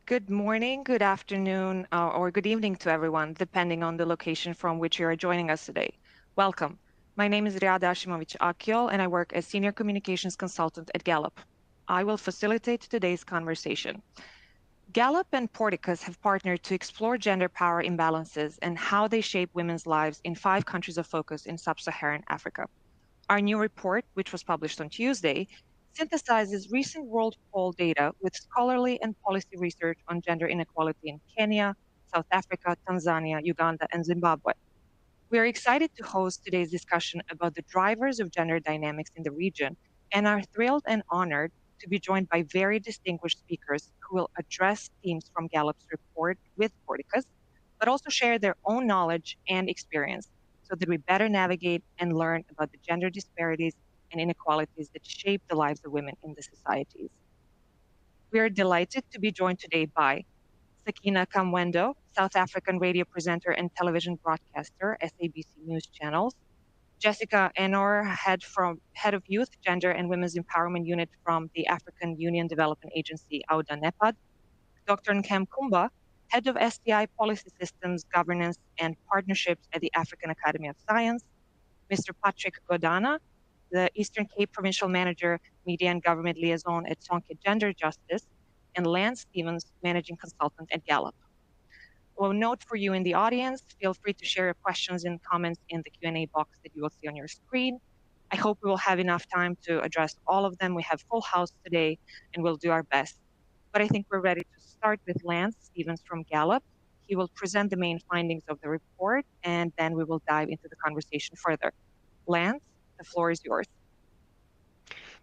Good morning, good afternoon, or good evening to everyone, depending on the location from which you are joining us today. Welcome. My name is Riada Ashimovic Akyol, and I work as Senior Communications Consultant at Gallup. I will facilitate today's conversation. Gallup and Porticus have partnered to explore gender power imbalances and how they shape women's lives in 5 countries of focus in sub-Saharan Africa. Our new report, which was published on Tuesday, synthesizes recent world poll data with scholarly and policy research on gender inequality in Kenya, South Africa, Tanzania, Uganda, and Zimbabwe. We are excited to host today's discussion about the drivers of gender dynamics in the region and are thrilled and honored to be joined by very distinguished speakers who will address themes from Gallup's report with Porticus, but also share their own knowledge and experience so that we better navigate and learn about the gender disparities and inequalities that shape the lives of women in the societies. We are delighted to be joined today by Sakina Kamwendo, South African radio presenter and television broadcaster, SABC News Channels. Jessica Enor, Head of Youth, Gender and Women's Empowerment Unit from the African Union Development Agency, AUDA NEPAD. Dr. Nkem Kumba, Head of STI Policy Systems, Governance and Partnerships at the African Academy of Science. Mr. Patrick Godana, the Eastern Cape Provincial Manager, Media and Government Liaison at Sonke Gender Justice, and Lance Stevens, Managing Consultant at Gallup. Well, note for you in the audience, feel free to share your questions and comments in the Q&A box that you will see on your screen. I hope we will have enough time to address all of them. We have full house today, and we'll do our best. But I think we're ready to start with Lance Stevens from Gallup. He will present the main findings of the report, and then we will dive into the conversation further. Lance, the floor is yours.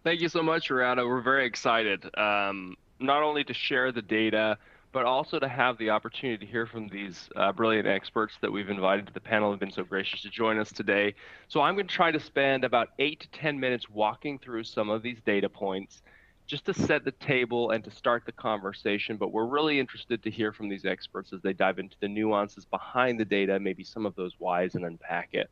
Thank you so much, Rihanna. We're very excited, not only to share the data, but also to have the opportunity to hear from these brilliant experts that we've invited to the panel, have been so gracious to join us today. So I'm going to try to spend about 8 to 10 minutes walking through some of these data points just to set the table and to start the conversation. But we're really interested to hear from these experts as they dive into the nuances behind the data, maybe some of those whys, and unpack it.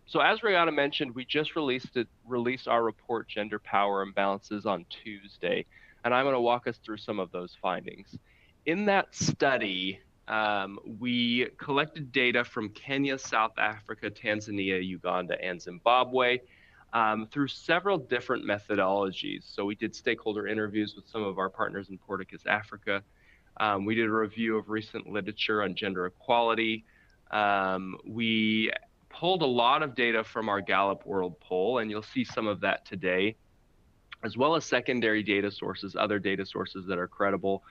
So as Rihanna mentioned, we just released our report, Gender Power Imbalances, on Tuesday, and I'm going to walk us through some of those findings. In that study, we collected data from Kenya, South Africa, Tanzania, Uganda, and Zimbabwe through several different methodologies. So we did stakeholder interviews with some of our partners in Porticus Africa. We did a review of recent literature on gender equality. We pulled a lot of data from our Gallup World Poll, and you'll see some of that today, as well as secondary data sources, other data sources that are credible.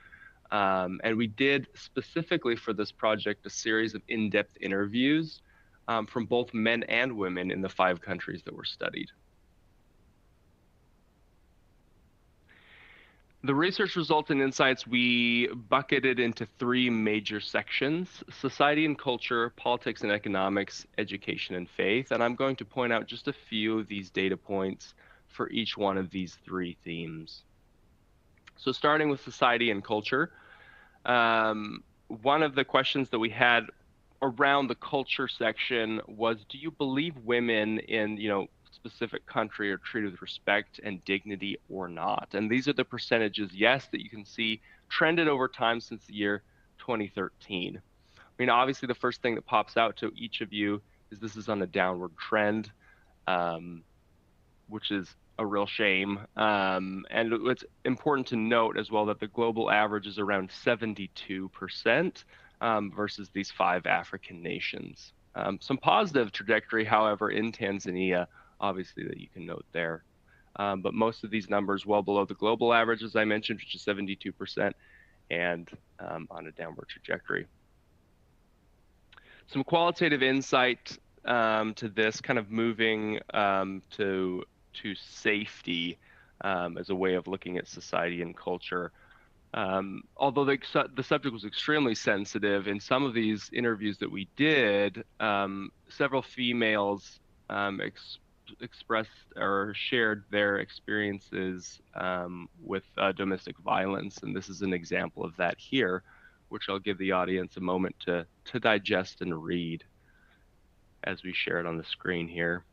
And we did specifically for this project a series of in-depth interviews from both men and women in the 5 countries that were studied. The research results and insights we bucketed into 3 major sections: society and culture, politics and economics, education and faith. And I'm going to point out just a few of these data points for each one of these 3 themes. So starting with society and culture, one of the questions that we had around the culture section was, do you believe women in, specific country are treated with respect and dignity or not? And these are the percentages, yes, that you can see trended over time since the year 2013. I mean, obviously, the first thing that pops out to each of you is this is on a downward trend, which is a real shame. And it's important to note as well that the global average is around 72% versus these 5 African nations. Some positive trajectory, however, in Tanzania, obviously, that you can note there. But most of these numbers well below the global average, as I mentioned, which is 72%, and on a downward trajectory. Some qualitative insight to this, kind of moving to safety as a way of looking at society and culture. Although the subject was extremely sensitive, in some of these interviews that we did, several females expressed or shared their experiences with domestic violence, and this is an example of that here, which I'll give the audience a moment to digest and read as we share it on the screen here.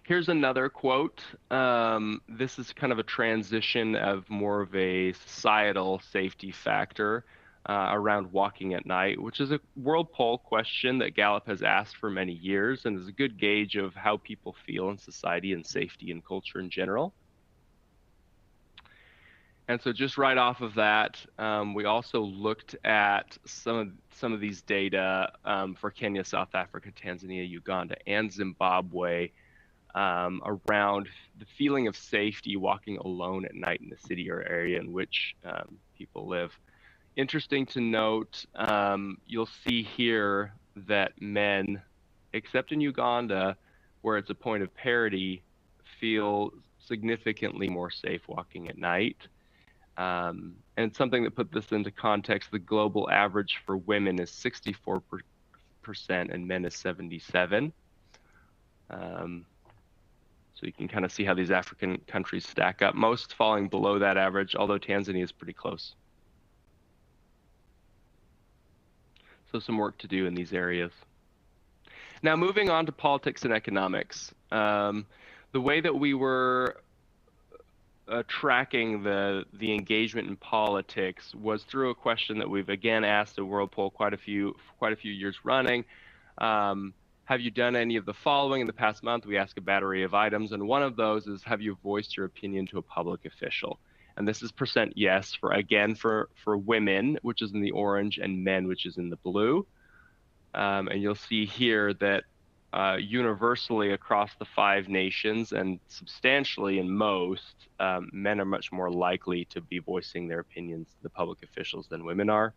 Here's another quote. This is kind of a transition of more of a societal safety factor around walking at night, which is a world poll question that Gallup has asked for many years and is a good gauge of how people feel in society and safety and culture in general. And so just right off of that, we also looked at some of these data for Kenya, South Africa, Tanzania, Uganda, and Zimbabwe around the feeling of safety walking alone at night in the city or area in which people live. Interesting to note, you'll see here that men, except in Uganda, where it's a point of parity, feel significantly more safe walking at night. And something that put this into context, the global average for women is 64% and men is 77%. So you can kind of see how these African countries stack up, most falling below that average, although Tanzania is pretty close. So some work to do in these areas. Now moving on to politics and economics. The way that we were tracking the engagement in politics was through a question that we've again asked at World Poll quite a few years running. Have you done any of the following in the past month? We ask a battery of items, and one of those is, have you voiced your opinion to a public official? And this is % yes for women, which is in the orange, and men, which is in the blue. And you'll see here that universally across the 5 nations and substantially in most, men are much more likely to be voicing their opinions to the public officials than women are.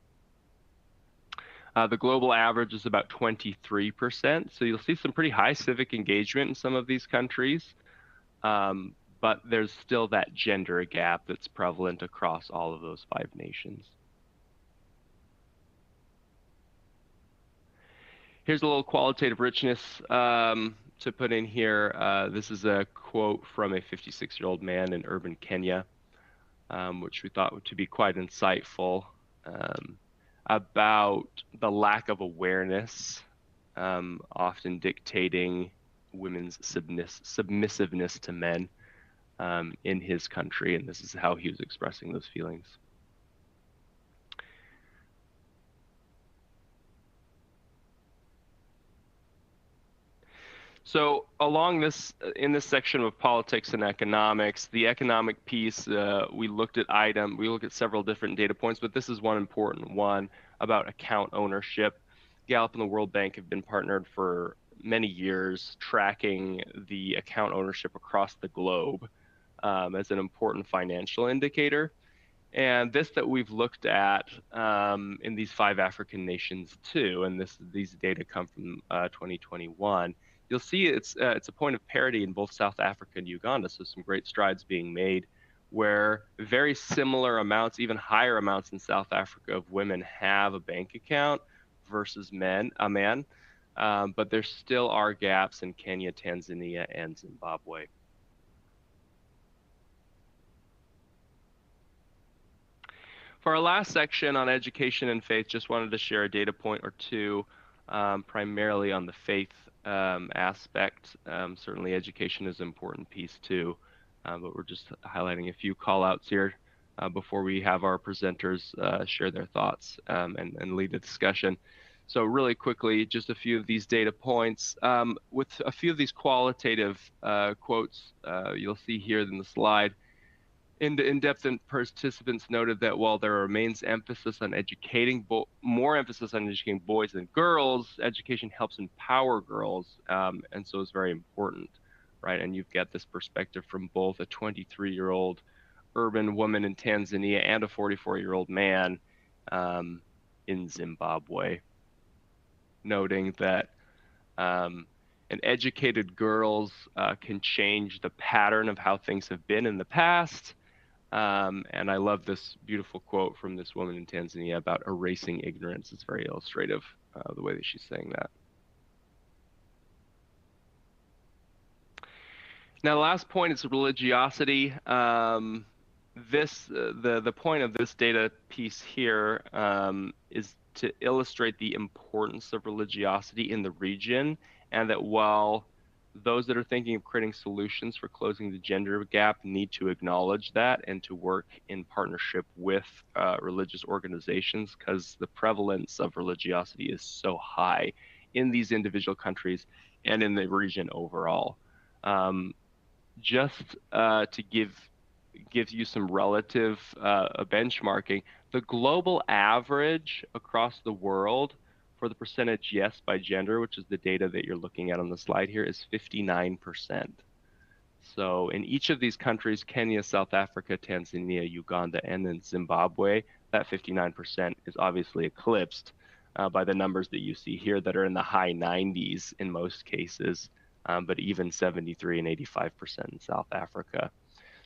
The global average is about 23%, so you'll see some pretty high civic engagement in some of these countries, but there's still that gender gap that's prevalent across all of those 5 nations. Here's a little qualitative richness to put in here. This is a quote from a 56-year-old man in urban Kenya, which we thought to be quite insightful. About the lack of awareness, often dictating women's submissiveness to men in his country, and this is how he was expressing those feelings. So along this, in this section of politics and economics, the economic piece, we looked at several different data points, but this is one important one about account ownership. Gallup and the World Bank have been partnered for many years, tracking the account ownership across the globe as an important financial indicator. And this that we've looked at in these 5 African nations too, and these data come from 2021. You'll see it's a point of parity in both South Africa and Uganda, so some great strides being made where very similar amounts, even higher amounts in South Africa of women have a bank account versus a man, but there still are gaps in Kenya, Tanzania, and Zimbabwe. For our last section on education and faith, just wanted to share a data point or two, primarily on the faith aspect. Certainly education is an important piece too, but we're just highlighting a few call outs here before we have our presenters share their thoughts and lead the discussion. So really quickly, just a few of these data points. With a few of these qualitative quotes you'll see here in the slide, in-depth participants noted that while there remains emphasis on more emphasis on educating boys than girls, education helps empower girls, and so it's very important, right? And you've got this perspective from both a 23-year-old urban woman in Tanzania and a 44-year-old man in Zimbabwe, noting that and educated girls can change the pattern of how things have been in the past. And I love this beautiful quote from this woman in Tanzania about erasing ignorance. It's very illustrative, the way that she's saying that. Now, the last point is religiosity. The point of this data piece here is to illustrate the importance of religiosity in the region, and that while those that are thinking of creating solutions for closing the gender gap need to acknowledge that and to work in partnership with religious organizations, because the prevalence of religiosity is so high in these individual countries and in the region overall. Just to give you some relative benchmarking, the global average across the world for the percentage yes by gender, which is the data that you're looking at on the slide here, is 59%. So in each of these countries, Kenya, South Africa, Tanzania, Uganda, and then Zimbabwe, that 59% is obviously eclipsed by the numbers that you see here that are in the high 90s in most cases, but even 73 and 85% in South Africa.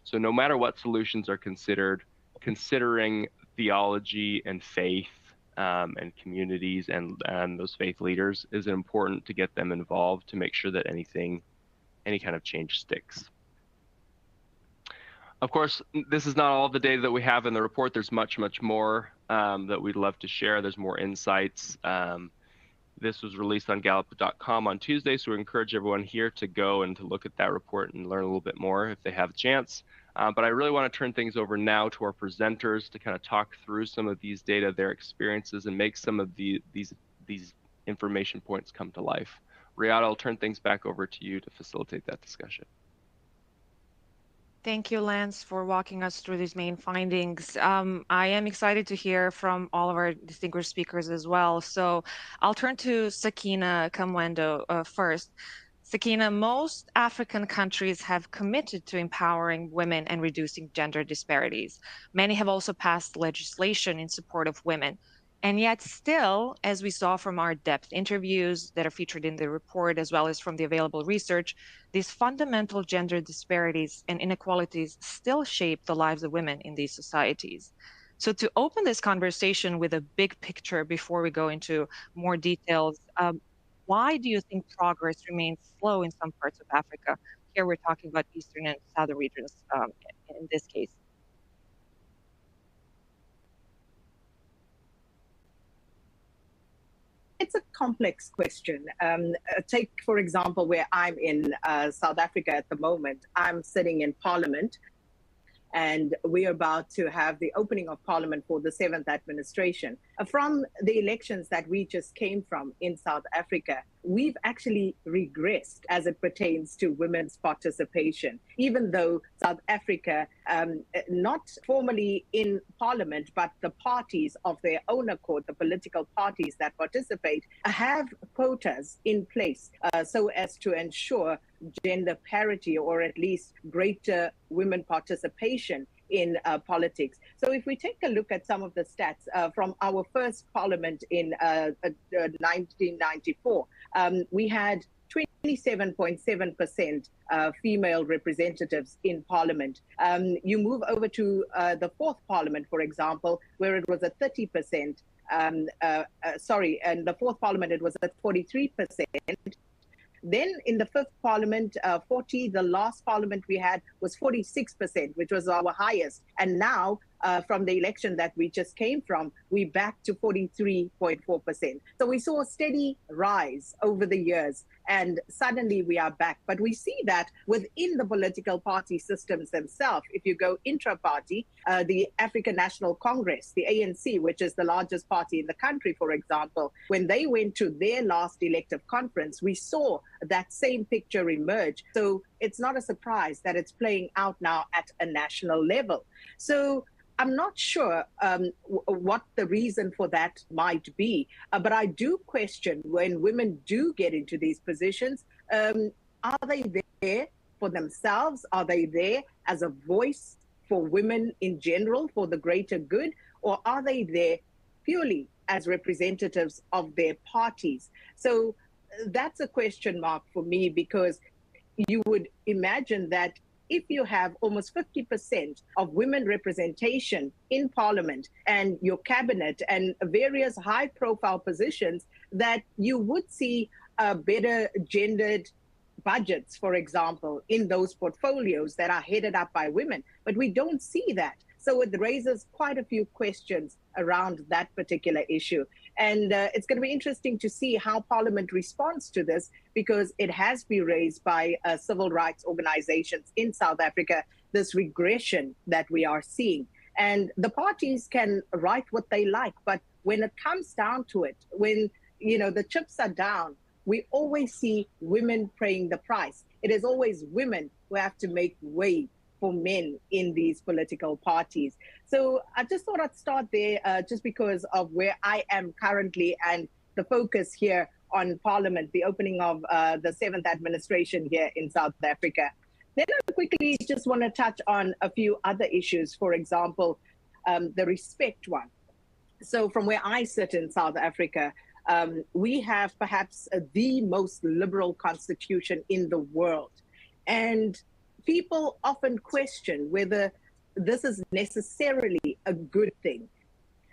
So no matter what solutions are considered, considering theology and faith and communities and those faith leaders is important to get them involved to make sure that any kind of change sticks. Of course, this is not all the data that we have in the report. There's much, much more that we'd love to share. There's more insights. This was released on Gallup.com on Tuesday, so we encourage everyone here to go and to look at that report and learn a little bit more if they have a chance. But I really want to turn things over now to our presenters to kind of talk through some of these data, their experiences, and make some of these information points come to life. Riyadh, I'll turn things back over to you to facilitate that discussion. Thank you, Lance, for walking us through these main findings. I am excited to hear from all of our distinguished speakers as well. So I'll turn to Sakina Kamwendo first. Sakina, most African countries have committed to empowering women and reducing gender disparities. Many have also passed legislation in support of women. And yet still, as we saw from our depth interviews that are featured in the report, as well as from the available research, these fundamental gender disparities and inequalities still shape the lives of women in these societies. So to open this conversation with a big picture before we go into more details, why do you think progress remains slow in some parts of Africa? Here we're talking about eastern and southern regions in this case. It's a complex question. Take, for example, where I'm in South Africa at the moment. I'm sitting in Parliament, and we're about to have the opening of Parliament for the 7th administration. From the elections that we just came from in South Africa, we've actually regressed as it pertains to women's participation, even though South Africa, not formally in Parliament, but the parties of their own accord, the political parties that participate, have quotas in place so as to ensure gender parity, or at least greater women participation in politics. So if we take a look at some of the stats from our first parliament in 1994, we had 27.7% female representatives in parliament. You move over to the fourth parliament, for example, where it was at 30%. And the fourth parliament, it was at 43%. Then in the fifth parliament, the last parliament we had was 46%, which was our highest. And now from the election that we just came from, we back to 43.4%. So we saw a steady rise over the years, and suddenly we are back. But we see that within the political party systems themselves. If you go intra-party, the African National Congress, the ANC, which is the largest party in the country, for example, when they went to their last elective conference, we saw that same picture emerge. So it's not a surprise that it's playing out now at a national level. So I'm not sure what the reason for that might be, but I do question when women do get into these positions, are they there for themselves? Are they there as a voice for women in general, for the greater good? Or are they there purely as representatives of their parties? So that's a question mark for me, because you would imagine that if you have almost 50% of women representation in parliament and your cabinet and various high profile positions, that you would see better gendered budgets, for example, in those portfolios that are headed up by women. But we don't see that. So it raises quite a few questions around that particular issue. And it's going to be interesting to see how Parliament responds to this, because it has been raised by civil rights organizations in South Africa, this regression that we are seeing. And the parties can write what they like, but when it comes down to it, when the chips are down, we always see women paying the price. It is always women who have to make way for men in these political parties. So I just thought I'd start there, just because of where I am currently and the focus here on Parliament, the opening of the 7th administration here in South Africa. Then I quickly just want to touch on a few other issues, for example, the respect one. So from where I sit in South Africa, we have perhaps the most liberal constitution in the world. And people often question whether this is necessarily a good thing.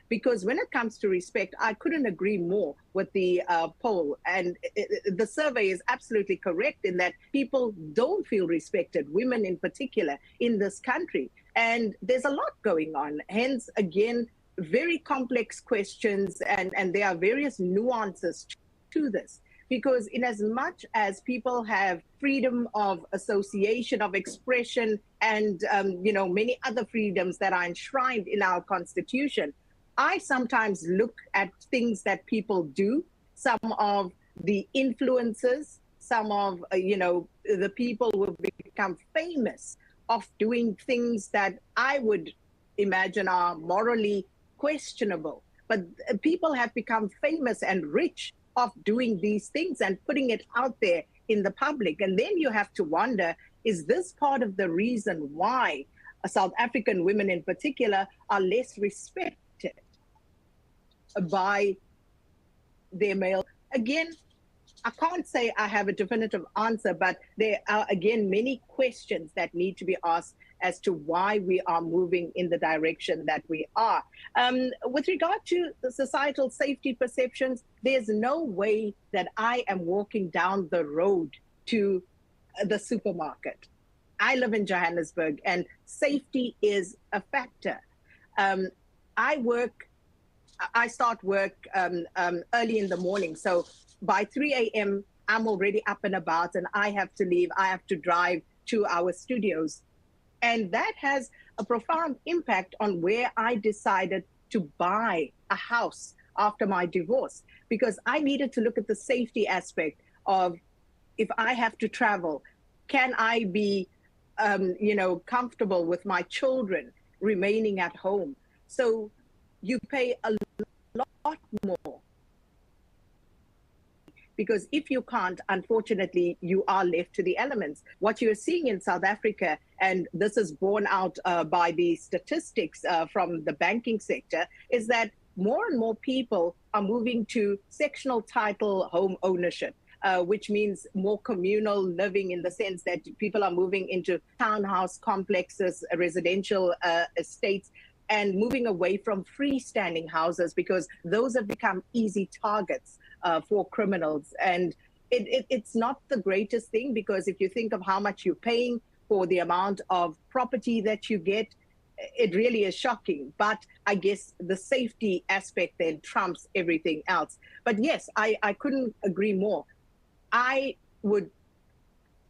Because when it comes to respect, I couldn't agree more with the poll. And the survey is absolutely correct in that people don't feel respected, women in particular, in this country. And there's a lot going on. Hence, again, very complex questions, and there are various nuances to this. Because in as much as people have freedom of association, of expression, and many other freedoms that are enshrined in our Constitution, I sometimes look at things that people do, some of the influences, some of the people who have become famous of doing things that I would imagine are morally questionable. But people have become famous and rich of doing these things and putting it out there in the public. And then you have to wonder, is this part of the reason why South African women in particular are less respected by their male? Again, I can't say I have a definitive answer, but there are, again, many questions that need to be asked as to why we are moving in the direction that we are. With regard to the societal safety perceptions, there's no way that I am walking down the road to the supermarket. I live in Johannesburg, and safety is a factor. I start work early in the morning. So by 3 a.m., I'm already up and about, and I have to leave. I have to drive to our studios. And that has a profound impact on where I decided to buy a house after my divorce, because I needed to look at the safety aspect of, if I have to travel, can I be comfortable with my children remaining at home? So you pay a lot more, because if you can't, unfortunately, you are left to the elements. What you're seeing in South Africa, and this is borne out by the statistics from the banking sector, is that more and more people are moving to sectional title home ownership, which means more communal living, in the sense that people are moving into townhouse complexes, residential estates, and moving away from freestanding houses, because those have become easy targets for criminals. And it's not the greatest thing, because if you think of how much you're paying for the amount of property that you get, it really is shocking. But I guess the safety aspect then trumps everything else. But yes, I couldn't agree more. I would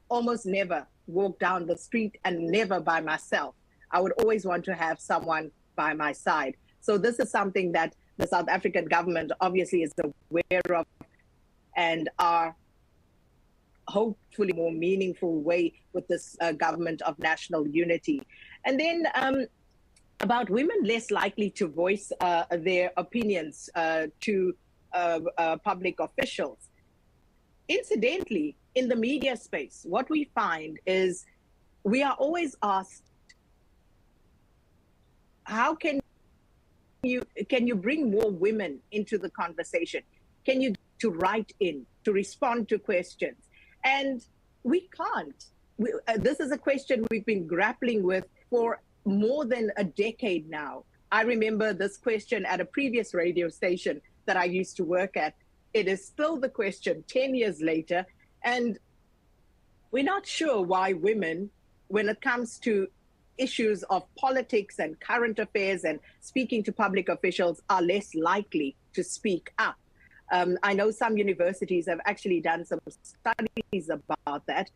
almost never walk down the street, and never by myself. I would always want to have someone by my side. So this is something that the South African government obviously is aware of, and are hopefully more meaningful way with this government of national unity. And then about women less likely to voice their opinions to public officials. Incidentally, in the media space, what we find is we are always asked, how can you bring more women into the conversation? Can you to write in, to respond to questions? And we can't. This is a question we've been grappling with for more than a decade now. I remember this question at a previous radio station that I used to work at. It is still the question 10 years later. And we're not sure why women, when it comes to issues of politics and current affairs and speaking to public officials are less likely to speak up. I know some universities have actually done some studies about that.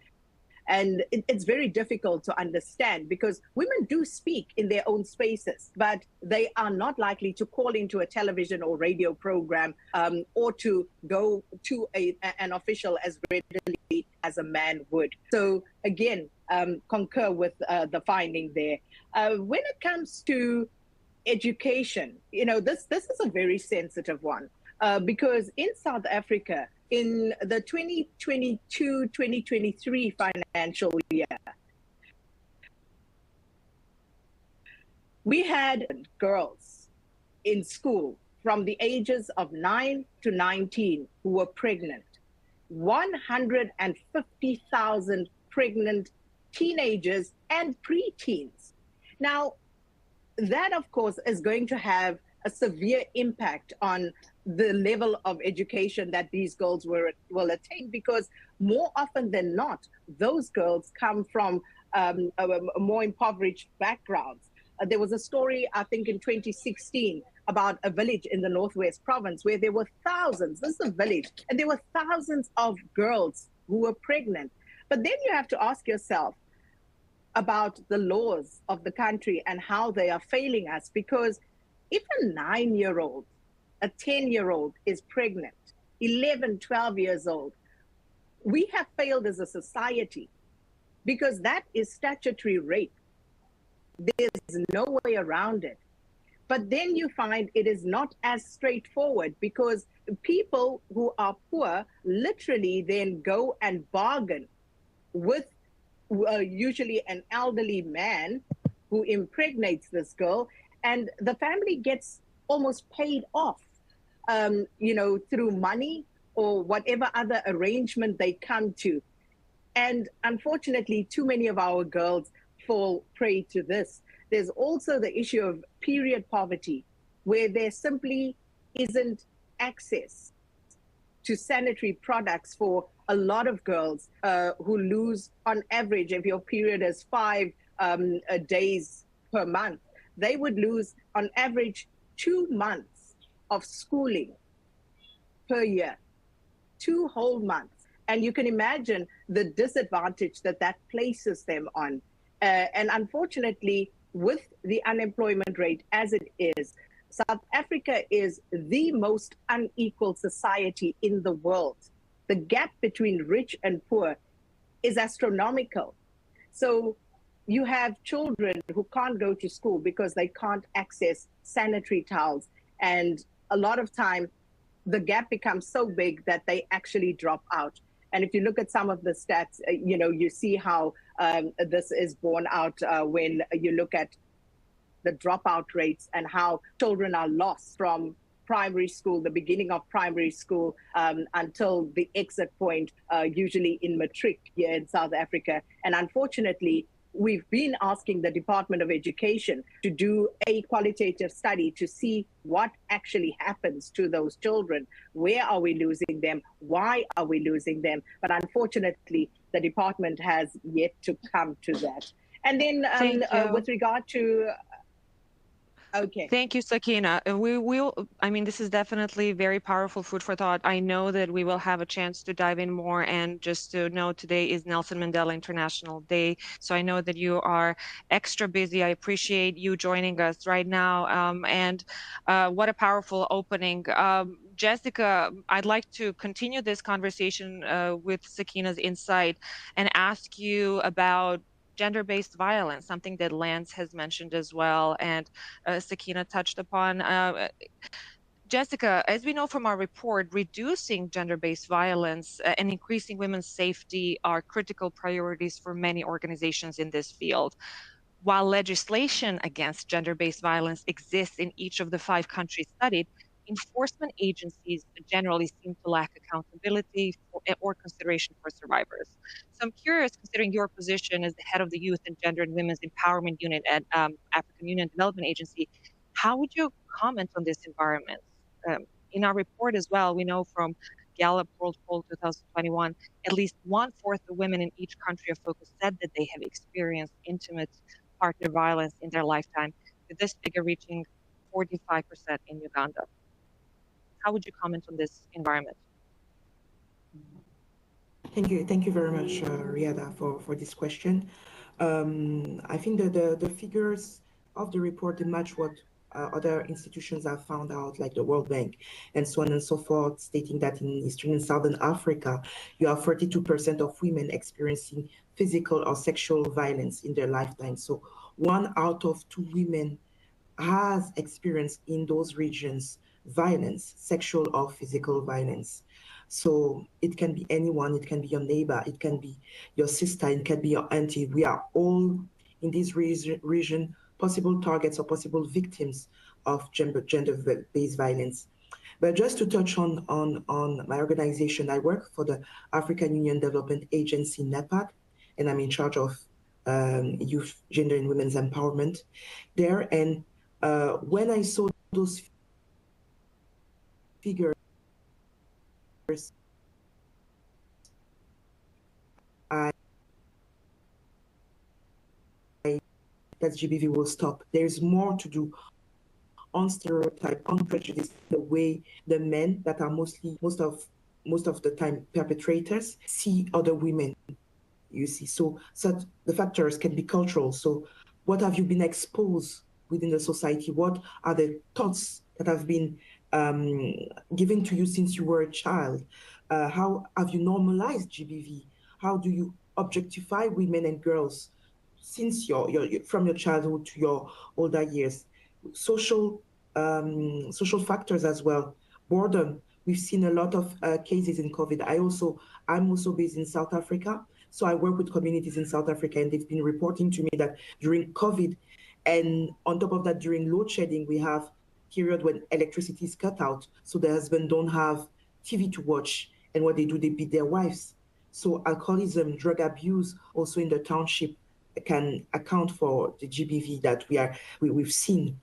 And it's very difficult to understand because women do speak in their own spaces, but they are not likely to call into a television or radio program or to go to an official as readily as a man would. So again, concur with the finding there. When it comes to education, this is a very sensitive one because in South Africa, in the 2022-2023 financial year, we had girls in school from the ages of 9 to 19 who were pregnant. 150,000 pregnant teenagers and preteens. Now, that, of course, is going to have a severe impact on the level of education that these girls will attain, because more often than not, those girls come from more impoverished backgrounds. There was a story, I think, in 2016 about a village in the Northwest Province where there were thousands, this is a village, and there were thousands of girls who were pregnant. But then you have to ask yourself about the laws of the country and how they are failing us, because if a 9-year-old, a 10-year-old is pregnant, 11, 12 years old, we have failed as a society because that is statutory rape. There's no way around it. But then you find it is not as straightforward because people who are poor literally then go and bargain with usually an elderly man who impregnates this girl, and the family gets almost paid off, through money or whatever other arrangement they come to. And unfortunately, too many of our girls fall prey to this. There's also the issue of period poverty, where there simply isn't access to sanitary products for a lot of girls who lose, on average, if your period is 5 days per month, they would lose, on average, 2 months of schooling per year, 2 whole months. And you can imagine the disadvantage that that places them on. And unfortunately, with the unemployment rate as it is, South Africa is the most unequal society in the world. The gap between rich and poor is astronomical. So you have children who can't go to school because they can't access sanitary towels. And a lot of time, the gap becomes so big that they actually drop out. And if you look at some of the stats, you see how this is borne out when you look at the dropout rates and how children are lost from primary school, the beginning of primary school, until the exit point, usually in matric here in South Africa. And unfortunately, we've been asking the Department of Education to do a qualitative study to see what actually happens to those children. Where are we losing them? Why are we losing them? But unfortunately, the department has yet to come to that. And then with regard to okay. Thank you, Sakina. This is definitely very powerful food for thought. I know that we will have a chance to dive in more, and just to know, today is Nelson Mandela International Day. So I know that you are extra busy. I appreciate you joining us right now. What a powerful opening. Jessica, I'd like to continue this conversation with Sakina's insight and ask you about gender-based violence, something that Lance has mentioned as well, and Sakina touched upon. Jessica, as we know from our report, reducing gender-based violence and increasing women's safety are critical priorities for many organizations in this field. While legislation against gender-based violence exists in each of the 5 countries studied, enforcement agencies generally seem to lack accountability or consideration for survivors. So I'm curious, considering your position as the head of the Youth and Gender and Women's Empowerment Unit at African Union Development Agency, how would you comment on this environment? In our report as well, we know from Gallup World Poll 2021, at least 1/4 of women in each country of focus said that they have experienced intimate partner violence in their lifetime, with this figure reaching 45% in Uganda. How would you comment on this environment? Thank you very much, Riada, for this question. I think that the figures of the report, they match what other institutions have found out, like the World Bank and so on and so forth, stating that in Eastern and Southern Africa, you have 42% of women experiencing physical or sexual violence in their lifetime. So 1 out of 2 women has experienced in those regions violence, sexual or physical violence. So it can be anyone, it can be your neighbor, it can be your sister, it can be your auntie. We are all in this region possible targets or possible victims of gender-based violence. But just to touch on my organization, I work for the African Union Development Agency, NEPAD, and I'm in charge of youth, gender, and women's empowerment there. And when I saw those figures, I that GBV will stop. There's more to do on stereotype, on prejudice, the way the men that are most of the time perpetrators see other women. You see, so the factors can be cultural. So what have you been exposed within the society? What are the thoughts that have been given to you since you were a child? How have you normalized GBV? How do you objectify women and girls since from your childhood to your older years? Social factors as well. Boredom. We've seen a lot of cases in COVID. I'm also based in South Africa. So I work with communities in South Africa, and they've been reporting to me that during COVID, and on top of that, during load shedding, we have period when electricity is cut out. So the husband don't have TV to watch, and what they do, they beat their wives. So alcoholism, drug abuse, also in the township, can account for the GBV that we've seen.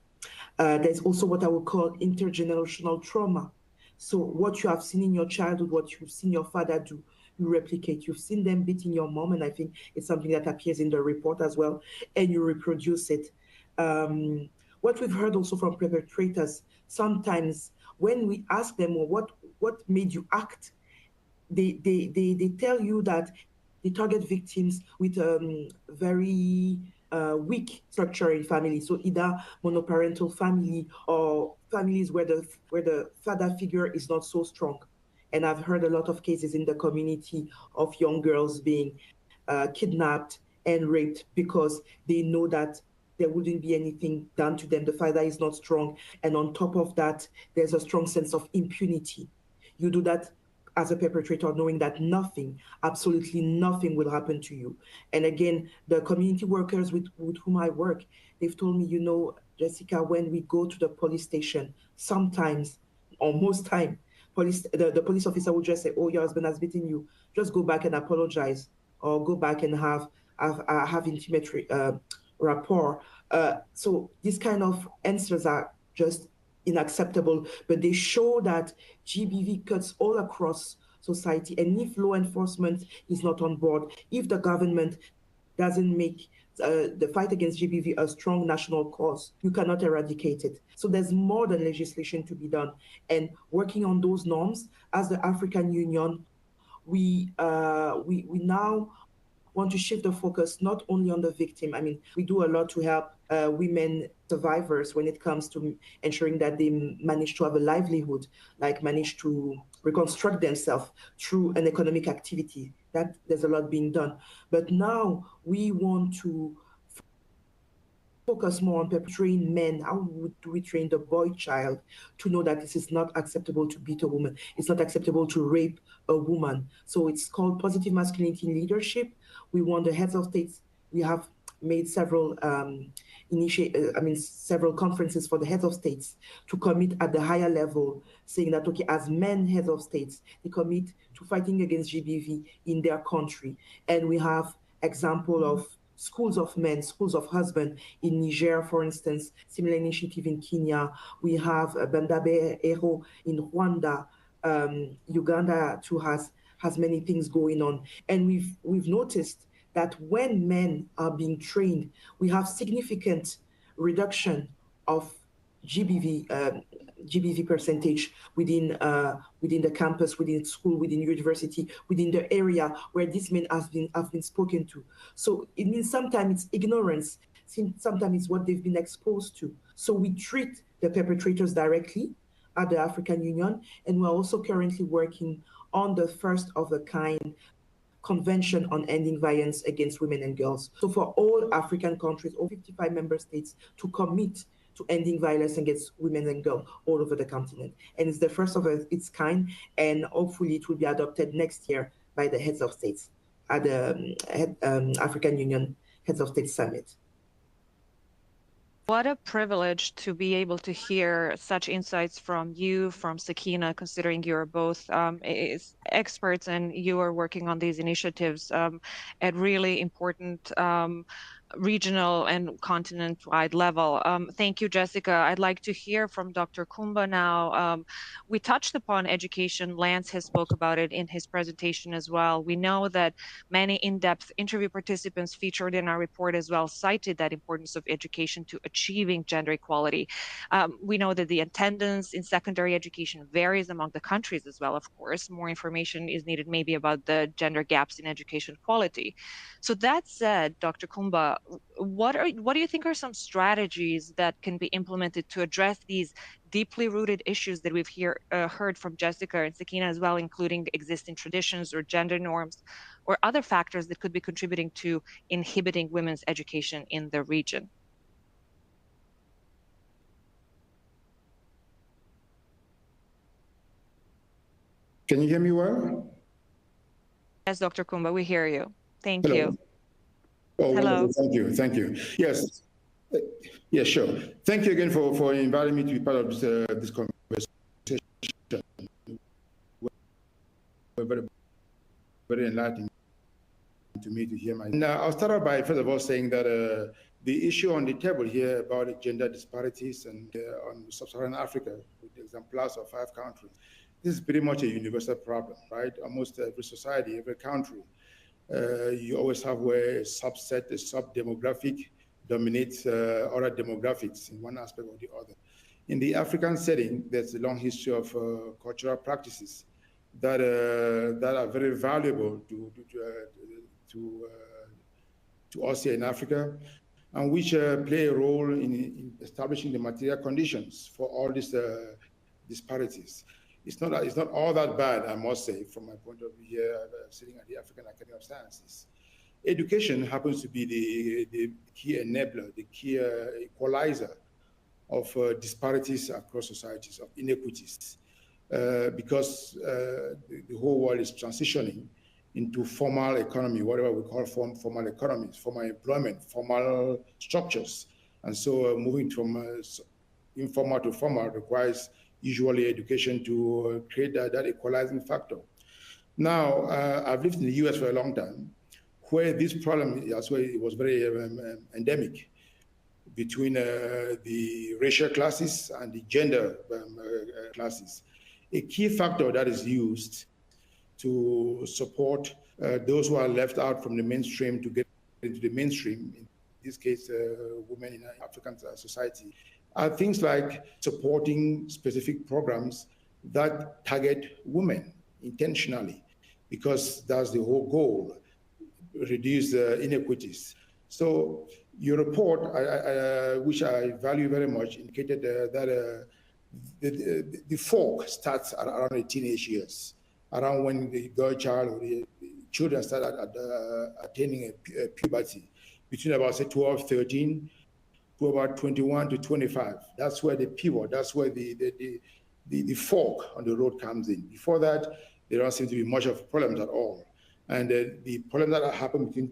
There's also what I would call intergenerational trauma. So what you have seen in your childhood, what you've seen your father do, you replicate. You've seen them beating your mom, and I think it's something that appears in the report as well, and you reproduce it. What we've heard also from perpetrators, sometimes when we ask them, well, what made you act, they tell you that they target victims with very weak structure in family. So either monoparental family or families where the father figure is not so strong. And I've heard a lot of cases in the community of young girls being kidnapped and raped because they know that there wouldn't be anything done to them. The father is not strong. And on top of that, there's a strong sense of impunity. You do that as a perpetrator, knowing that nothing, absolutely nothing will happen to you. And again, the community workers with whom I work, they've told me, Jessica, when we go to the police station, sometimes, or most time, the police officer will just say, oh, your husband has beaten you. Just go back and apologize, or go back and have intimate rapport. So these kind of answers are just unacceptable, but they show that GBV cuts all across society. And if law enforcement is not on board, if the government doesn't make the fight against GBV a strong national cause, you cannot eradicate it. So there's more than legislation to be done. And working on those norms, as the African Union, we now want to shift the focus not only on the victim. I mean, we do a lot to help women survivors when it comes to ensuring that they manage to have a livelihood, like manage to reconstruct themselves through an economic activity. That there's a lot being done. But now we want to focus more on train men. How do we train the boy child to know that this is not acceptable to beat a woman? It's not acceptable to rape a woman. So it's called positive masculinity in leadership. We want the heads of states. We have made several several conferences for the heads of states to commit at the higher level, saying that, okay, as men heads of states, they commit to fighting against GBV in their country. And we have example of schools of men, schools of husband in Niger, for instance, similar initiative in Kenya. We have Bandabe Ero in Rwanda. Uganda too has many things going on. And we've noticed that when men are being trained, we have significant reduction of GBV percentage within the campus, within school, within university, within the area where these men have been spoken to. So it means sometimes it's ignorance, sometimes it's what they've been exposed to. So we treat the perpetrators directly at the African Union, and we're also currently working on the first of a kind Convention on Ending Violence Against Women and Girls. So for all African countries, all 55 member states, to commit to ending violence against women and girls all over the continent. And it's the first of its kind, and hopefully it will be adopted next year by the heads of states at the African Union Heads of State Summit. What a privilege to be able to hear such insights from you, from Sakina, considering you're both experts and you are working on these initiatives at really important regional and continent-wide level. Thank you, Jessica. I'd like to hear from Dr. Kumba now. We touched upon education. Lance has spoke about it in his presentation as well. We know that many in-depth interview participants featured in our report as well cited that importance of education to achieving gender equality. We know that the attendance in secondary education varies among the countries as well, of course. More information is needed maybe about the gender gaps in education quality. So that said, Dr. Kumba, what do you think are some strategies that can be implemented to address these deeply rooted issues that we've heard from Jessica and Sakina as well, including existing traditions or gender norms or other factors that could be contributing to inhibiting women's education in the region? Can you hear me well? Yes, Dr. Kumba, we hear you. Thank Hello. you. Oh, hello. Thank you. Yes. Yeah, sure. Thank you again for inviting me to be part of this conversation. Very, very enlightening to me to hear my. Now, I'll start out by first of all saying that the issue on the table here about gender disparities and on sub-Saharan Africa, with exemplars of 5 countries, this is pretty much a universal problem, right? Almost every society, every country, you always have where a subset, a sub-demographic dominates other demographics in one aspect or the other. In the African setting, there's a long history of cultural practices that are very valuable to us here in Africa, and which play a role in establishing the material conditions for all these disparities. It's not all that bad, I must say, from my point of view here, sitting at the African Academy of Sciences. Education happens to be the key enabler, the key equalizer of disparities across societies, of inequities, because the whole world is transitioning into formal economy, whatever we call formal economies, formal employment, formal structures. And so moving from informal to formal requires usually education to create that equalizing factor. Now, I've lived in the US for a long time, where this problem, that's why it was very endemic between the racial classes and the gender classes. A key factor that is used to support those who are left out from the mainstream to get into the mainstream, in this case, women in African society, are things like supporting specific programs that target women intentionally, because that's the whole goal, reduce inequities. So your report, which I value very much, indicated that the fork starts at around the teenage years, around when the girl child or the children start attaining a puberty, between about, say, 12, 13, to about 21 to 25. That's where the pivot, that's where the fork on the road comes in. Before that, there don't seem to be much of problems at all. And the problems that happen between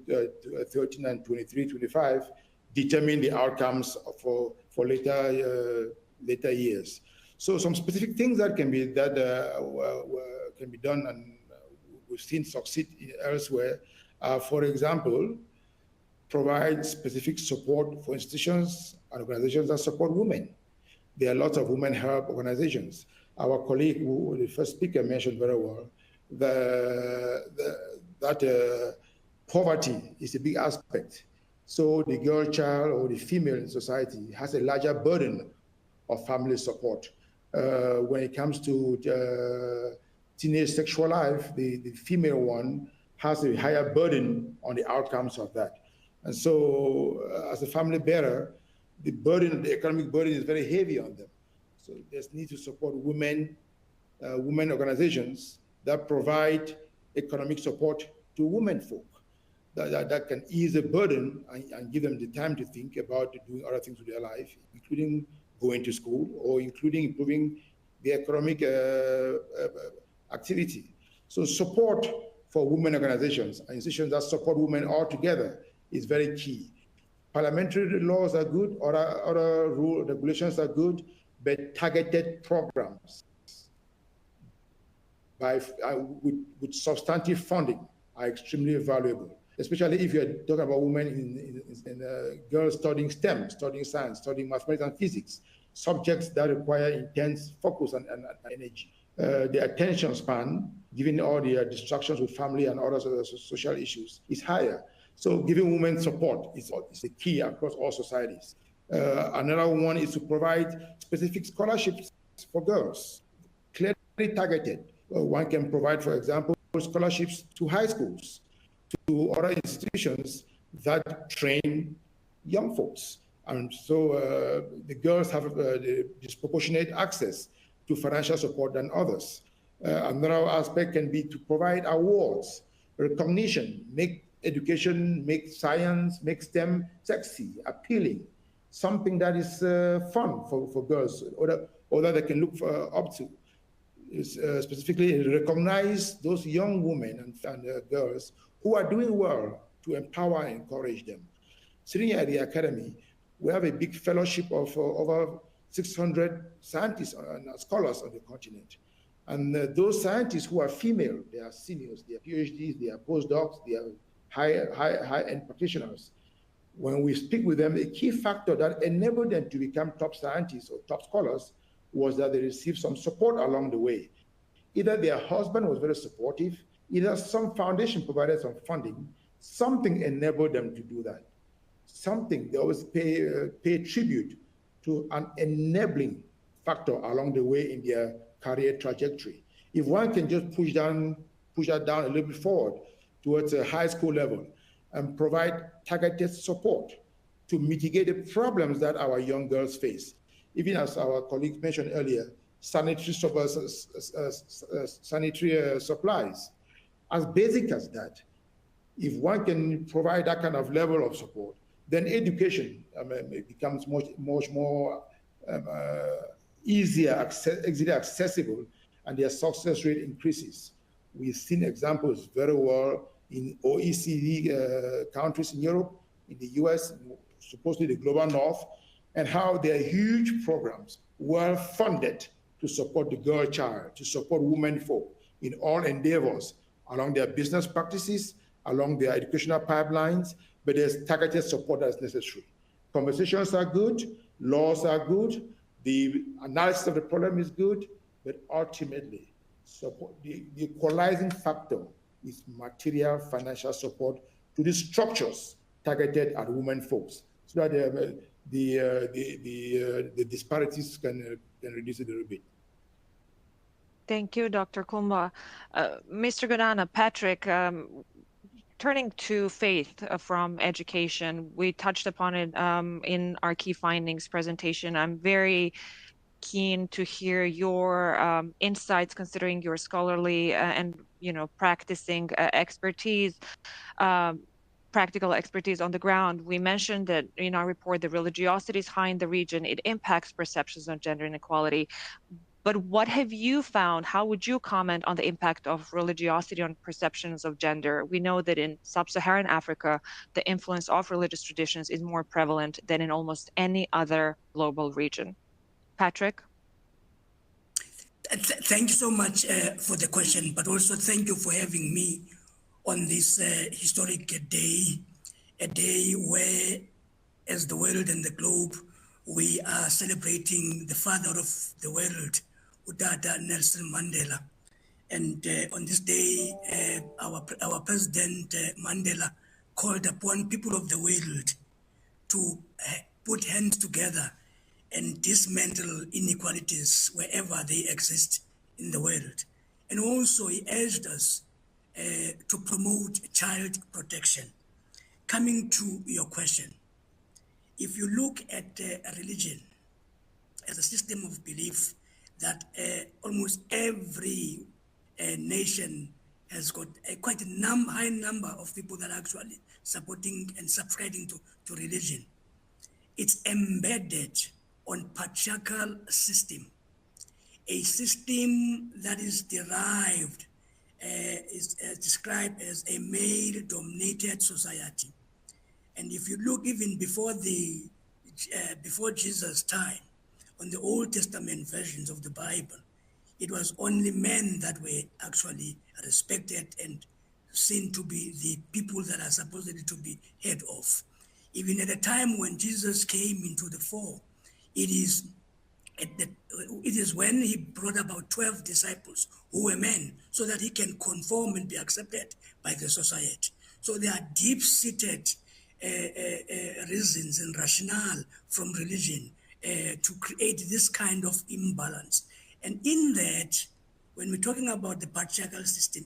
13 and 23, 25 determine the outcomes for later years. So some specific things that can be done, and we've seen succeed elsewhere. For example, provide specific support for institutions and organizations that support women. There are lots of women help organizations. Our colleague, the first speaker, mentioned very well that Poverty is a big aspect. So the girl child or the female in society has a larger burden of family support. When it comes to teenage sexual life, the female one has a higher burden on the outcomes of that. And so as a family bearer, the burden, the economic burden is very heavy on them. So there's need to support women organizations that provide economic support to women folk that can ease the burden and give them the time to think about doing other things with their life, including going to school or including improving the economic activity. So support for women organizations and institutions that support women altogether is very key. Parliamentary laws are good, other rule regulations are good, but targeted programs with substantive funding are extremely valuable, especially if you're talking about women in girls studying STEM, studying science, studying mathematics and physics, subjects that require intense focus and energy. The attention span, given all the distractions with family and other social issues, is higher. So giving women support is the key across all societies. Another one is to provide specific scholarships for girls, clearly targeted. One can provide, for example, scholarships to high schools, to other institutions that train young folks. And so the girls have the disproportionate access to financial support than others. Another aspect can be to provide awards, recognition, make education, make science, make STEM sexy, appealing, something that is fun for girls or that they can look up to. Specifically recognize those young women and girls who are doing well to empower and encourage them. Sitting here at the Academy, we have a big fellowship of over 600 scientists and scholars on the continent. And those scientists who are female, they are seniors, they are PhDs, they are postdocs, they are high-end practitioners. When we speak with them, a key factor that enabled them to become top scientists or top scholars was that they received some support along the way. Either their husband was very supportive, either some foundation provided some funding, something enabled them to do that. Something, they always pay tribute to an enabling factor along the way in their career trajectory. If one can just push that down a little bit forward towards a high school level and provide targeted support to mitigate the problems that our young girls face. Even as our colleague mentioned earlier, sanitary supplies, as basic as that. If one can provide that kind of level of support, then education becomes much more easily accessible, and their success rate increases. We've seen examples very well in OECD countries in Europe, in the US, supposedly the global north, and how there are huge programs, well funded, to support the girl child, to support women folk in all endeavors along their business practices, along their educational pipelines, but there's targeted support that's necessary. Conversations are good, laws are good, the analysis of the problem is good, but ultimately, support, the equalizing factor is material financial support to the structures targeted at women folks, so that the disparities can reduce it a little bit. Thank you, Dr. Kumba. Mr. Godana, Patrick, turning to faith from education, we touched upon it in our key findings presentation. I'm very keen to hear your insights, considering your scholarly and practicing expertise, practical expertise on the ground. We mentioned that in our report, the religiosity is high in the region. It impacts perceptions of gender inequality. But what have you found? How would you comment on the impact of religiosity on perceptions of gender? We know that in sub-Saharan Africa, the influence of religious traditions is more prevalent than in almost any other global region. Patrick? Thank you so much for the question, but also thank you for having me on this historic day, a day where, as the world and the globe, we are celebrating the father of the world, Udada Nelson Mandela. And on this day, our President Mandela called upon people of the world to put hands together and dismantle inequalities wherever they exist in the world. And also he urged us to promote child protection. Coming to your question, if you look at religion as a system of belief that almost every nation has got quite a high number of people that are actually supporting and subscribing to religion. It's embedded on patriarchal system, a system that is derived, is described as a male-dominated society. And if you look even before Jesus' time, on the Old Testament versions of the Bible, it was only men that were actually respected and seen to be the people that are supposedly to be head of. Even at the time when Jesus came into the fore, it is when he brought about 12 disciples who were men, so that he can conform and be accepted by the society. So there are deep-seated reasons and rationale from religion to create this kind of imbalance. And in that, when we're talking about the patriarchal system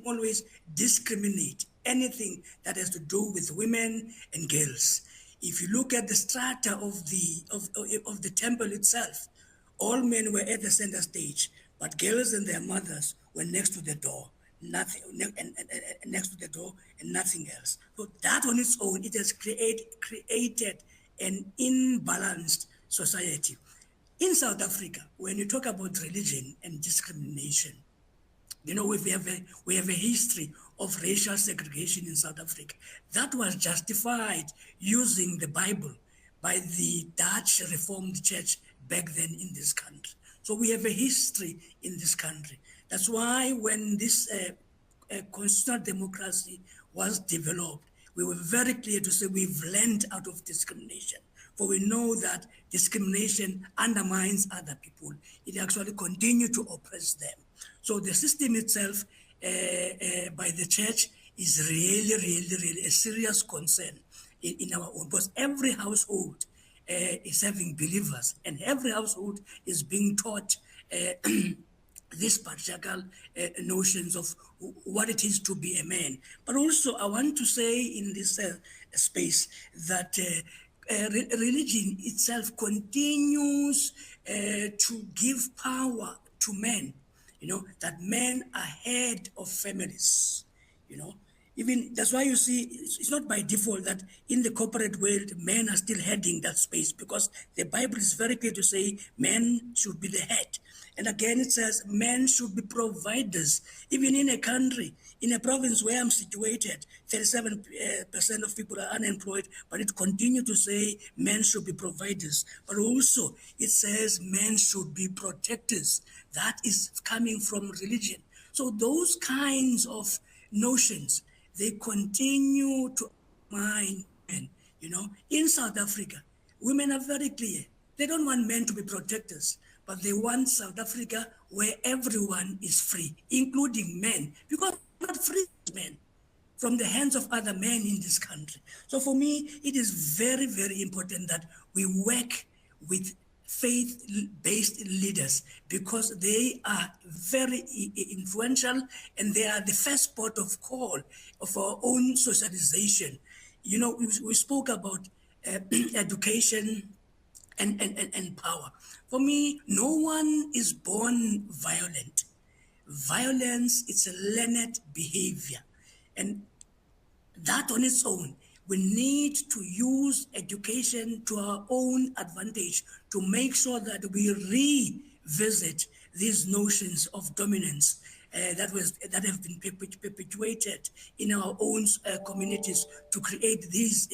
always discriminate anything that has to do with women and girls. If you look at the strata of the temple itself, all men were at the center stage, but girls and their mothers were next to the door, next to the door and nothing else. So that on its own, it has created an imbalanced society. In South Africa, when you talk about religion and discrimination, you know, we have a history of racial segregation in South Africa that was justified using the Bible by the Dutch Reformed Church back then in this country. So we have a history in this country. That's why when this constitutional democracy was developed, we were very clear to say we've learned out of discrimination. For we know that discrimination undermines other people. It actually continues to oppress them. So the system itself by the church is really a serious concern in our own, because every household is having believers, and every household is being taught these patriarchal notions of what it is to be a man. But also I want to say in this space that religion itself continues to give power to men, you know, that men are head of families, you know. Even that's why you see it's not by default that in the corporate world men are still heading that space, because the Bible is very clear to say men should be the head. And again, it says men should be providers. Even in a country, in a province where I'm situated, 37% of people are unemployed, but it continues to say men should be providers. But also, it says men should be protectors. That is coming from religion. So those kinds of notions, they continue to undermine men. You know, in South Africa, women are very clear. They don't want men to be protectors, but they want South Africa where everyone is free, including men, because we're not free men from the hands of other men in this country. So for me, it is very, very important that we work with faith-based leaders, because they are very influential and they are the first port of call of our own socialization. You know, we spoke about education and power. For me, no one is born violent. Violence is a learned behavior. And that on its own, we need to use education to our own advantage to make sure that we revisit these notions of dominance that have been perpetuated in our own communities to create these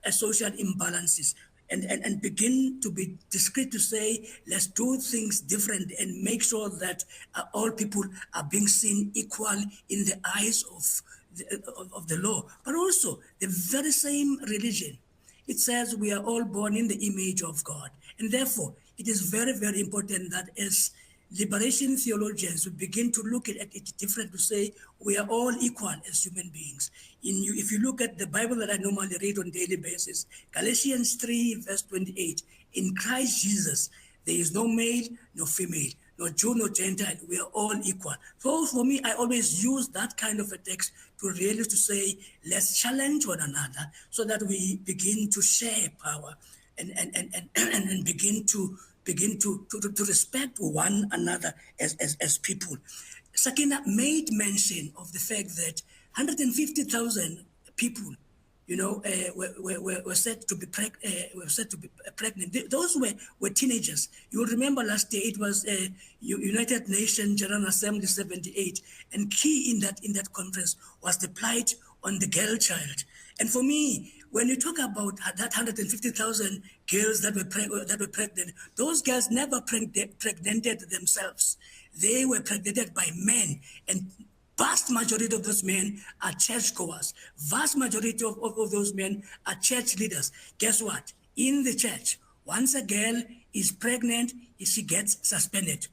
social imbalances. And begin to be discreet to say, let's do things different and make sure that all people are being seen equal in the eyes of the law. But also, the very same religion, it says we are all born in the image of God. And therefore, it is very, very important that as liberation theologians will begin to look at it different, to say we are all equal as human beings. If you look at the Bible that I normally read on a daily basis, Galatians 3 verse 28, in Christ Jesus, there is no male, no female, no Jew, no Gentile, we are all equal. So for me, I always use that kind of a text to really to say, let's challenge one another so that we begin to share power and begin to respect one another as people. Sakina made mention of the fact that 150,000 people, were said to be pregnant. Those were teenagers. You'll remember last year it was United Nations General Assembly 78, and key in that conference was the plight on the girl child. And for me, when you talk about that 150,000 girls that were pregnant, those girls never pregnanted themselves. They were pregnanted by men, and vast majority of those men are churchgoers. Vast majority of those men are church leaders. Guess what? In the church, once a girl is pregnant, she gets suspended.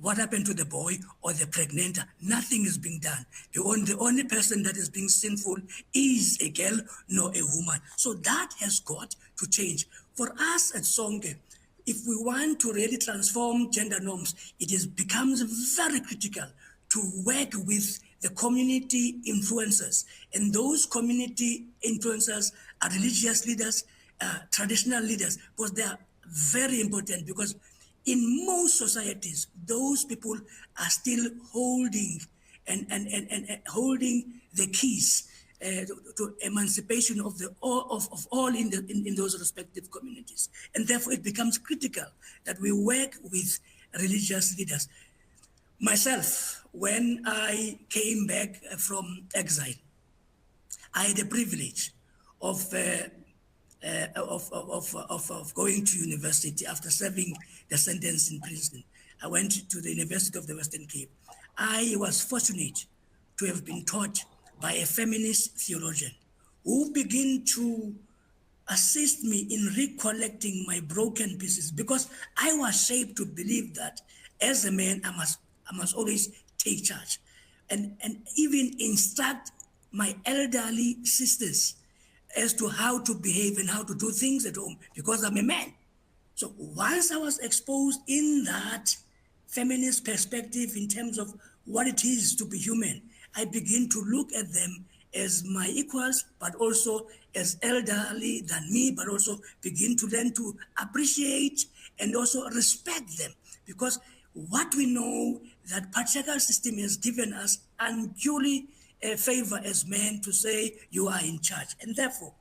What happened to the boy or the pregnant? Nothing is being done. The only person that is being sinful is a girl, not a woman. So that has got to change. For us at Sonke, if we want to really transform gender norms, it becomes very critical to work with the community influencers. And those community influencers are religious leaders, traditional leaders, because they are very important, because in most societies, those people are still holding and holding the keys to emancipation of all in those respective communities. And therefore it becomes critical that we work with religious leaders. Myself, when I came back from exile, I had the privilege of going to university after serving the sentence in prison. I went to the University of the Western Cape. I was fortunate to have been taught by a feminist theologian who began to assist me in recollecting my broken pieces, because I was shaped to believe that as a man, I must always take charge and even instruct my elderly sisters as to how to behave and how to do things at home, because I'm a man. So once I was exposed in that feminist perspective in terms of what it is to be human, I begin to look at them as my equals, but also as elderly than me, but also begin to learn to appreciate and also respect them. Because what we know that patriarchal system has given us unduly a favor as men to say you are in charge. And therefore,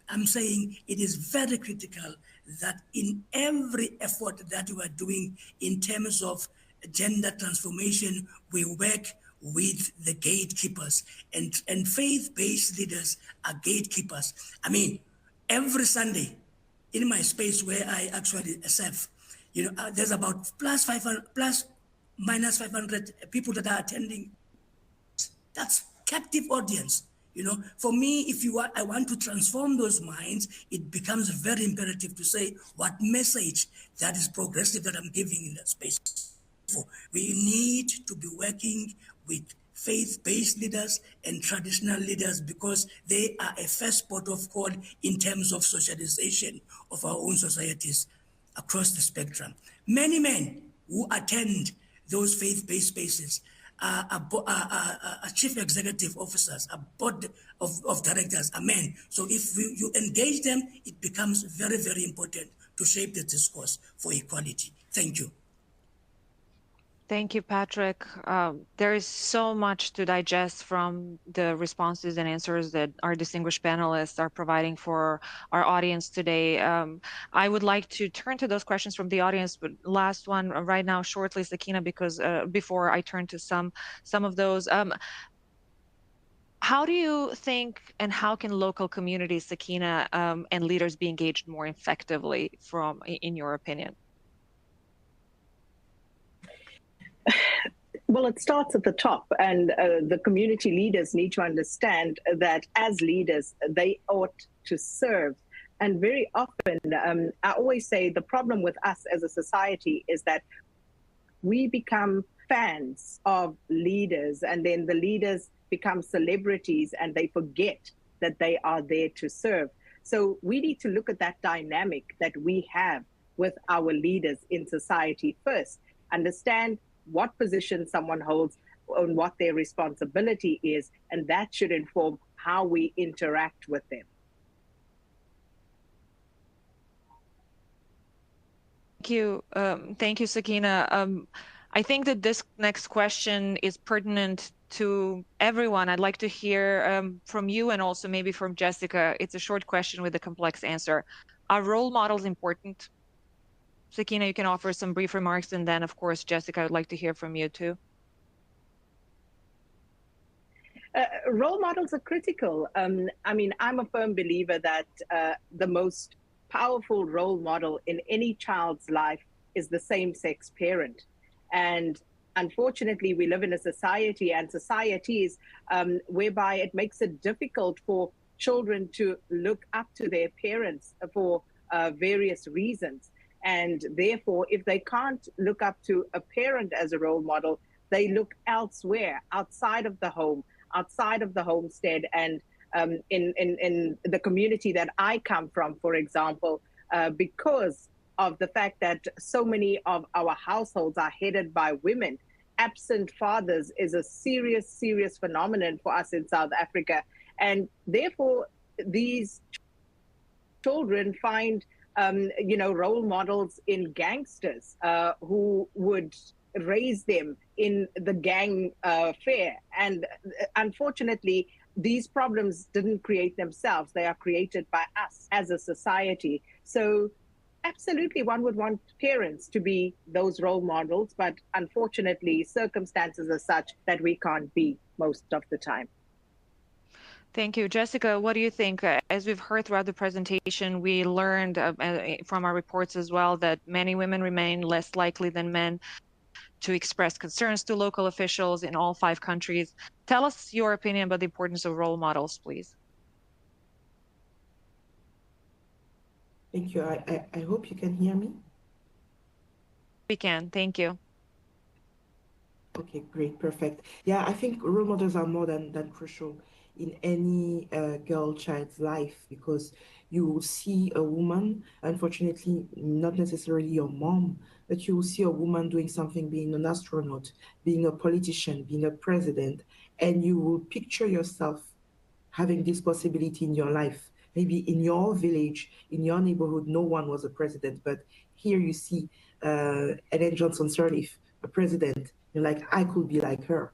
I'm saying it is very critical that in every effort that we are doing in terms of gender transformation, we work with the gatekeepers, and faith-based leaders are gatekeepers. I mean, every Sunday in my space where I actually serve, there's about plus minus 500 people that are attending. That's captive audience. For me, if I want to transform those minds, it becomes very imperative to say what message that is progressive that I'm giving in that space. We need to be working with faith-based leaders and traditional leaders, because they are a first port of call in terms of socialization of our own societies across the spectrum. Many men who attend those faith-based spaces are chief executive officers, a board of directors, are men. So if you engage them, it becomes very, very important to shape the discourse for equality. Thank you. Thank you, Patrick. There is so much to digest from the responses and answers that our distinguished panelists are providing for our audience today. I would like to turn to those questions from the audience, but last one right now, shortly, Sakina, because before I turn to some of those. How do you think, and how can local communities, Sakina, and leaders be engaged more effectively in your opinion? Well, it starts at the top, and the community leaders need to understand that as leaders, they ought to serve. And very often, I always say the problem with us as a society is that we become fans of leaders, and then the leaders become celebrities and they forget that they are there to serve. So we need to look at that dynamic that we have with our leaders in society first, understand what position someone holds and what their responsibility is, and that should inform how we interact with them. Thank you, Sakina. I think that this next question is pertinent to everyone. I'd like to hear from you and also maybe from Jessica. It's a short question with a complex answer. Are role models important? Sakina, you can offer some brief remarks, and then, of course, Jessica, I'd like to hear from you too. Role models are critical. I mean, I'm a firm believer that the most powerful role model in any child's life is the same-sex parent. And unfortunately, we live in a society and societies whereby it makes it difficult for children to look up to their parents for various reasons. And therefore, if they can't look up to a parent as a role model, they look elsewhere, outside of the home, outside of the homestead. And in the community that I come from, for example, because of the fact that so many of our households are headed by women, absent fathers is a serious, serious phenomenon for us in South Africa. And therefore, these children find role models in gangsters who would raise them in the gang fare. And unfortunately, these problems didn't create themselves. They are created by us as a society. So absolutely, one would want parents to be those role models, but unfortunately, circumstances are such that we can't be most of the time. Thank you. Jessica, what do you think? As we've heard throughout the presentation, we learned from our reports as well that many women remain less likely than men to express concerns to local officials in all 5 countries. Tell us your opinion about the importance of role models, please. Thank you. I hope you can hear me. We can. Thank you. Okay, great, perfect. Yeah, I think role models are more than crucial in any girl child's life, because you will see a woman, unfortunately not necessarily your mom, but you will see a woman doing something, being an astronaut, being a politician, being a president, and you will picture yourself having this possibility in your life. Maybe in your village, in your neighborhood, no one was a president, but here you see Ellen Johnson Sirleaf, a president. You're like, I could be like her.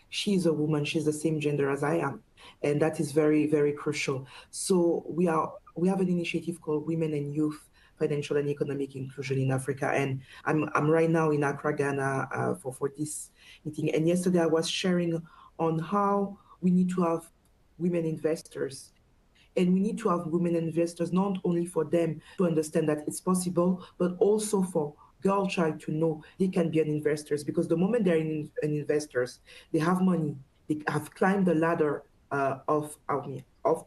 She's a woman, she's the same gender as I am. And that is very, very crucial. So we have an initiative called Women and Youth Financial and Economic Inclusion in Africa. And I'm right now in Accra, Ghana for this meeting. And yesterday I was sharing on how we need to have women investors. And we need to have women investors, not only for them to understand that it's possible, but also for girl child to know they can be an investors, because the moment they're in investors, they have money, they have climbed the ladder of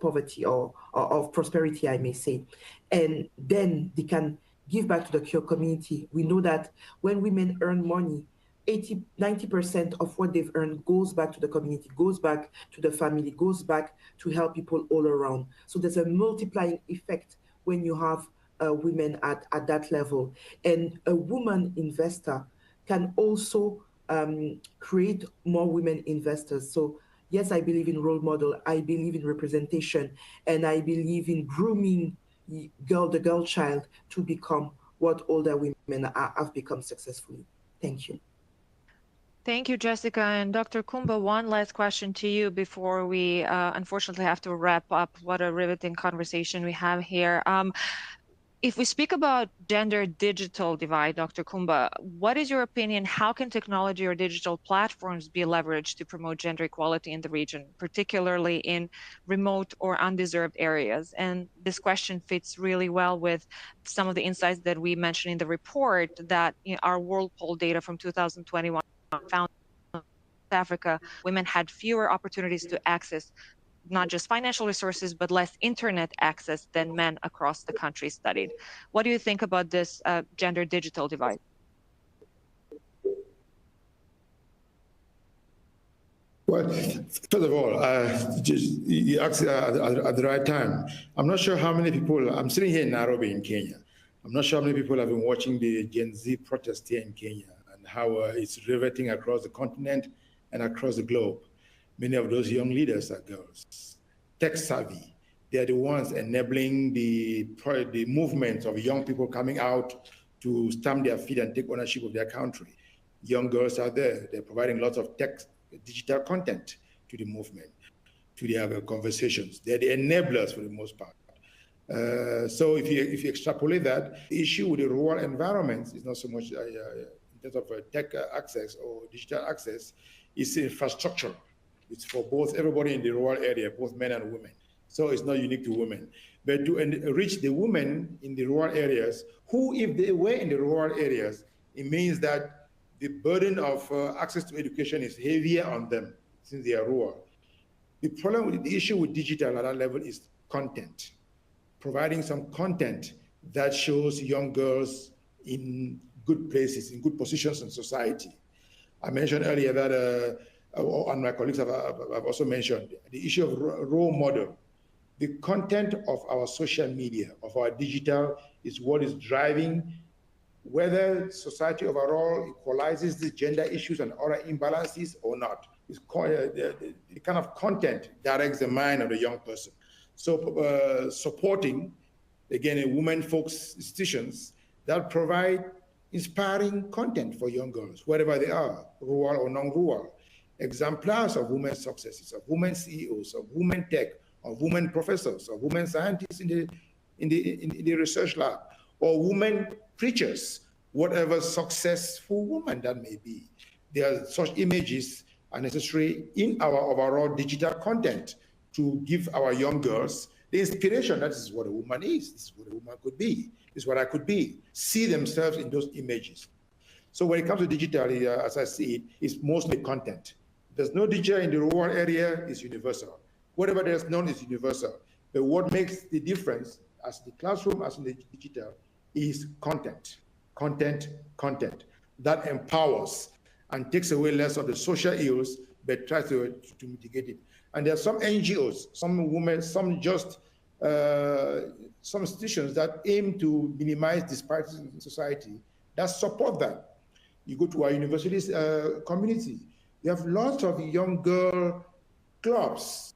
poverty or of prosperity, I may say, and then they can give back to the community. We know that when women earn money, 90% of what they've earned goes back to the community, goes back to the family, goes back to help people all around. So there's a multiplying effect when you have women at that level. And a woman investor can also create more women investors. So yes, I believe in role model, I believe in representation, and I believe in grooming the girl child to become what older women have become successfully. Thank you. Thank you, Jessica. And Dr. Kumba, one last question to you before we unfortunately have to wrap up. What a riveting conversation we have here. If we speak about gender digital divide, Dr. Kumba, what is your opinion? How can technology or digital platforms be leveraged to promote gender equality in the region, particularly in remote or undeserved areas? And this question fits really well with some of the insights that we mentioned in the report that our World Poll data from 2021 found in South Africa, women had fewer opportunities to access not just financial resources, but less internet access than men across the country studied. What do you think about this gender digital divide? Well, first of all, you asked at the right time. I'm not sure how many people, I'm sitting here in Nairobi in Kenya. I'm not sure how many people have been watching the Gen Z protest here in Kenya and how it's riveting across the continent and across the globe. Many of those young leaders are girls, tech savvy. They're the ones enabling the movement of young people coming out to stamp their feet and take ownership of their country. Young girls are there. They're providing lots of digital content to the movement, to their conversations. They're the enablers for the most part. So if you extrapolate that, the issue with the rural environments is not so much in terms of tech access or digital access, it's infrastructure. It's for both everybody in the rural area, both men and women. So it's not unique to women. But to reach the women in the rural areas, who, if they were in the rural areas, it means that the burden of access to education is heavier on them since they are rural. The problem with the issue with digital at that level is content. Providing some content that shows young girls in good places, in good positions in society. I mentioned earlier that, and my colleagues have also mentioned, the issue of role model. The content of our social media, of our digital, is what is driving whether society overall equalizes the gender issues and other imbalances or not. It's the kind of content directs the mind of the young person. So supporting, again, women-focused institutions that provide inspiring content for young girls, wherever they are, rural or non-rural, exemplars of women's successes, of women CEOs, of women tech, of women professors, of women scientists in the research lab, or women preachers, whatever successful woman that may be. There are such images are necessary in our overall digital content to give our young girls the inspiration that this is what a woman is, this is what a woman could be, this is what I could be, see themselves in those images. So when it comes to digital, as I see it, it's mostly content. There's no digital in the rural area, it's universal. Whatever there's none is universal. But what makes the difference as in the classroom, as in the digital, is content, content, content that empowers and takes away less of the social ills, but tries to mitigate it. And there are some NGOs, some women, some institutions that aim to minimize disparities in society that support that. You go to our universities community, you have lots of young girl clubs.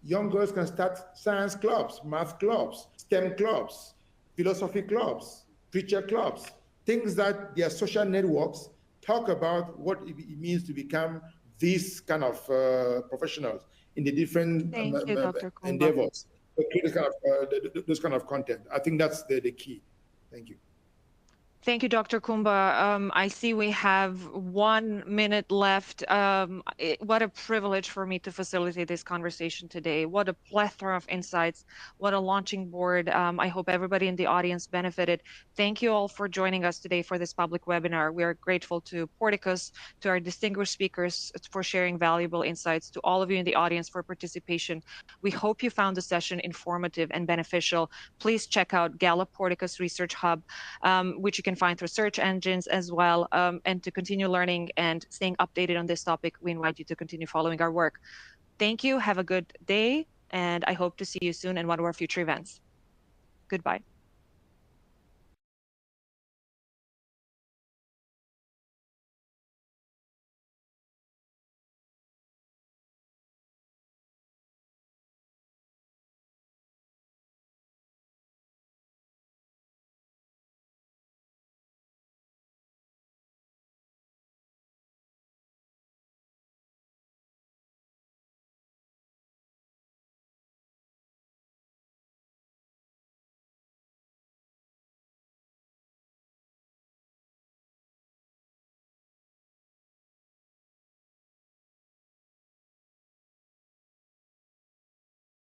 Young girls can start science clubs, math clubs, STEM clubs, philosophy clubs, preacher clubs, things that their social networks talk about what it means to become these kind of professionals in the different endeavors. Those kind of content. I think that's the key. Thank you. Thank you, Dr. Kumba. I see we have 1 minute left. What a privilege for me to facilitate this conversation today. What a plethora of insights. What a launching board. I hope everybody in the audience benefited. Thank you all for joining us today for this public webinar. We are grateful to Porticus, to our distinguished speakers for sharing valuable insights, to all of you in the audience for participation. We hope you found the session informative and beneficial. Please check out Gallup Porticus Research Hub, which you can find through search engines as well. And to continue learning and staying updated on this topic, we invite you to continue following our work. Thank you. Have a good day. And I hope to see you soon in one of our future events. Goodbye.